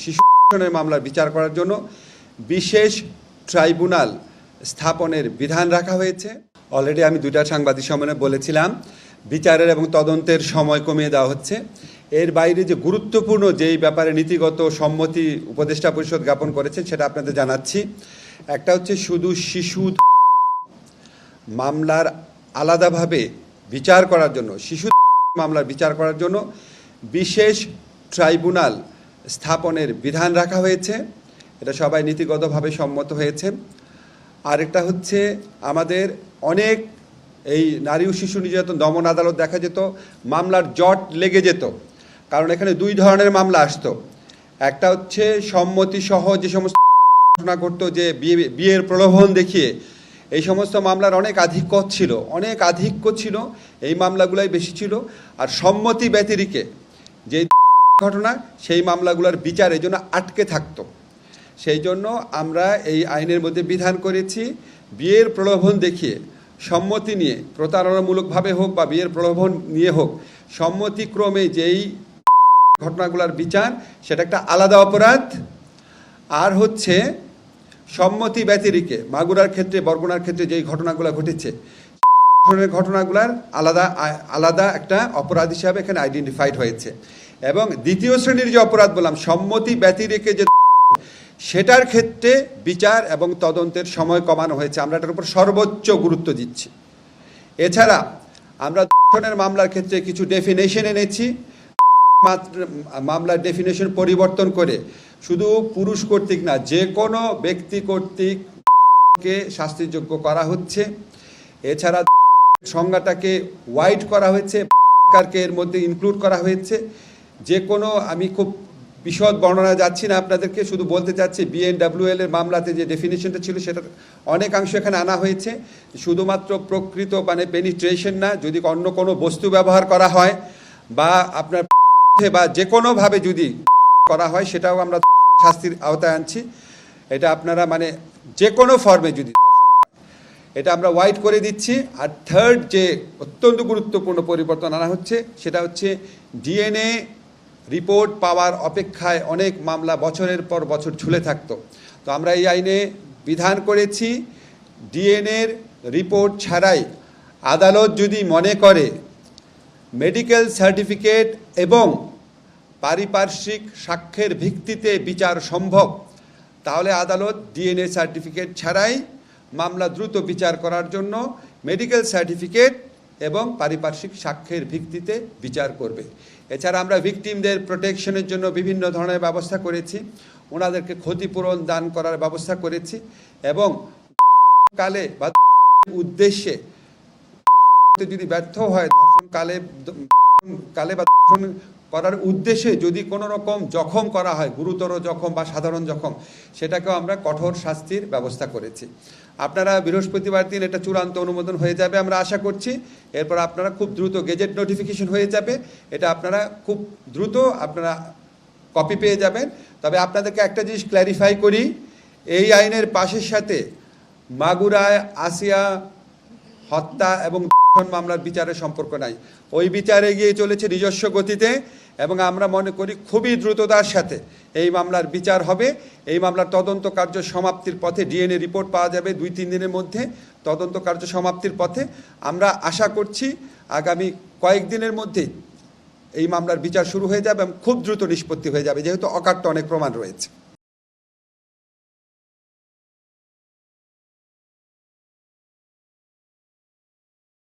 শিশু ধর্ষণের মামলার বিচার করার জন্য বিশেষ ট্রাইব্যুনাল স্থাপনের বিধান রাখা হয়েছে। অলরেডি আমি দুইটা সাংবাদিক সম্মেলনে বলেছিলাম বিচারের এবং তদন্তের সময় কমিয়ে দেওয়া হচ্ছে। এর বাইরে যে গুরুত্বপূর্ণ যেই ব্যাপারে নীতিগত সম্মতি উপদেষ্টা পরিষদ জ্ঞাপন করেছেন সেটা আপনাদের জানাচ্ছি। একটা হচ্ছে শুধু শিশু মামলার আলাদাভাবে বিচার করার জন্য, শিশু মামলার বিচার করার জন্য বিশেষ ট্রাইব্যুনাল স্থাপনের বিধান রাখা হয়েছে। এটা সবাই নীতিগতভাবে সম্মত হয়েছে। আরেকটা হচ্ছে আমাদের অনেক এই নারী ও শিশু নির্যাতন দমন আদালত দেখা যেত মামলার জট লেগে যেত, কারণ এখানে দুই ধরনের মামলা আসতো। একটা হচ্ছে সম্মতিসহ যে সমস্ত ঘটনা ঘটতো, যে বিয়ের প্রলোভন দেখিয়ে, এই সমস্ত মামলার অনেক আধিক্য ছিল, এই মামলাগুলাই বেশি ছিল। আর সম্মতি ব্যতিরেকে যে ঘটনা, সেই মামলাগুলোর বিচার এই জন্য আটকে থাকতো। সেই জন্য আমরা এই আইনের মধ্যে বিধান করেছি বিয়ের প্রলোভন দেখিয়ে, সম্মতি নিয়ে, প্রতারণামূলকভাবে হোক বা বিয়ের প্রলোভন নিয়ে হোক, সম্মতিক্রমে যেই ঘটনাগুলোর বিচার সেটা একটা আলাদা অপরাধ। আর হচ্ছে সম্মতি ব্যতিরেকে মাগুরার ক্ষেত্রে, বরগুনার ক্ষেত্রে যেই ঘটনাগুলো ঘটেছে, ঘটনাগুলার আলাদা একটা অপরাধ হিসাবে এখানে আইডেন্টিফাইড হয়েছে। এবং দ্বিতীয় শ্রেণীর যে অপরাধ বললাম সম্মতি ব্যতিরেকে, যে সেটার ক্ষেত্রে বিচার এবং তদন্তের সময় কমানো হয়েছে। আমরা এটার উপর সর্বোচ্চ গুরুত্ব দিচ্ছি। এছাড়া আমরা ধর্ষণের মামলার ক্ষেত্রে কিছু ডেফিনেশন এনেছি। মামলার ডেফিনেশন পরিবর্তন করে শুধু পুরুষ কর্তৃক না, যে কোনো ব্যক্তি কর্তৃককে শাস্তিযোগ্য করা হচ্ছে। এছাড়া সংজ্ঞাটাকে ওয়াইড করা হয়েছে, এর মধ্যে ইনক্লুড করা হয়েছে। যে কোনো, আমি খুব বিশদ বর্ণনা যাচ্ছি না আপনাদেরকে, শুধু বলতে চাচ্ছি বিএনডব্লিউএল এর মামলাতে যে ডেফিনেশনটা ছিল সেটার অনেকাংশ এখানে আনা হয়েছে। শুধুমাত্র প্রকৃত মানে পেনিট্রেশন না, যদি অন্য কোনো বস্তু ব্যবহার করা হয় বা আপনার বা যে কোনোভাবে যদি করা হয় সেটাও আমরা শাস্তির আওতায় আনছি। এটা আপনারা মানে যে কোনো ফর্মে যদি ধর্ষণ হয় এটা আমরা ওয়াইড করে দিচ্ছি। আর থার্ড যে অত্যন্ত গুরুত্বপূর্ণ পরিবর্তন আনা হচ্ছে সেটা হচ্ছে ডিএনএ রিপোর্ট পাওয়ার অপেক্ষায় অনেক মামলা বছরের পর বছর ঝুলে থাকতো। তো আমরা এই আইনে বিধান করেছি ডিএনএর রিপোর্ট ছাড়াই আদালত যদি মনে করে মেডিকেল সার্টিফিকেট এবং পারিপার্শ্বিক সাক্ষ্যের ভিত্তিতে বিচার সম্ভব, তাহলে আদালত ডিএনএ সার্টিফিকেট ছাড়াই মামলা দ্রুত বিচার করার জন্য মেডিকেল সার্টিফিকেট এবং পারিপার্শ্বিক সাক্ষ্যের ভিত্তিতে বিচার করবে। এছাড়া আমরা ভিকটিমদের প্রোটেকশনের জন্য বিভিন্ন ধরনের ব্যবস্থা করেছি, ওনাদেরকে ক্ষতিপূরণ দান করার ব্যবস্থা করেছি। এবং কালে বা উদ্দেশ্যে যদি ব্যর্থ হয়, কালে বা ধর্ষণ করার উদ্দেশ্যে যদি কোনো রকম জখম করা হয়, গুরুতর জখম বা সাধারণ জখম, সেটাকেও আমরা কঠোর শাস্তির ব্যবস্থা করেছি। আপনারা বৃহস্পতিবার দিন এটা চূড়ান্ত অনুমোদন হয়ে যাবে আমরা আশা করছি। এরপর আপনারা খুব দ্রুত গেজেট নোটিফিকেশন হয়ে যাবে, এটা আপনারা খুব দ্রুত আপনারা কপি পেয়ে যাবেন। তবে আপনাদেরকে একটা জিনিস ক্ল্যারিফাই করি, এই আইনের পাশের সাথে মাগুরায় আসিয়া হত্যা এবং মামলার বিচারের সম্পর্ক নাই। ওই বিচার এগিয়ে চলেছে নিজস্ব গতিতে এবং আমরা মনে করি খুবই দ্রুততার সাথে এই মামলার বিচার হবে। এই মামলার তদন্ত কার্য সমাপ্তির পথে, ডিএনএ রিপোর্ট পাওয়া যাবে 2-3 দিনের মধ্যে, তদন্ত কার্য সমাপ্তির পথে। আমরা আশা করছি আগামী কয়েকদিনের মধ্যে এই মামলার বিচার শুরু হয়ে যাবে এবং খুব দ্রুত নিষ্পত্তি হয়ে যাবে, যেহেতু অকাট্য অনেক প্রমাণ রয়েছে।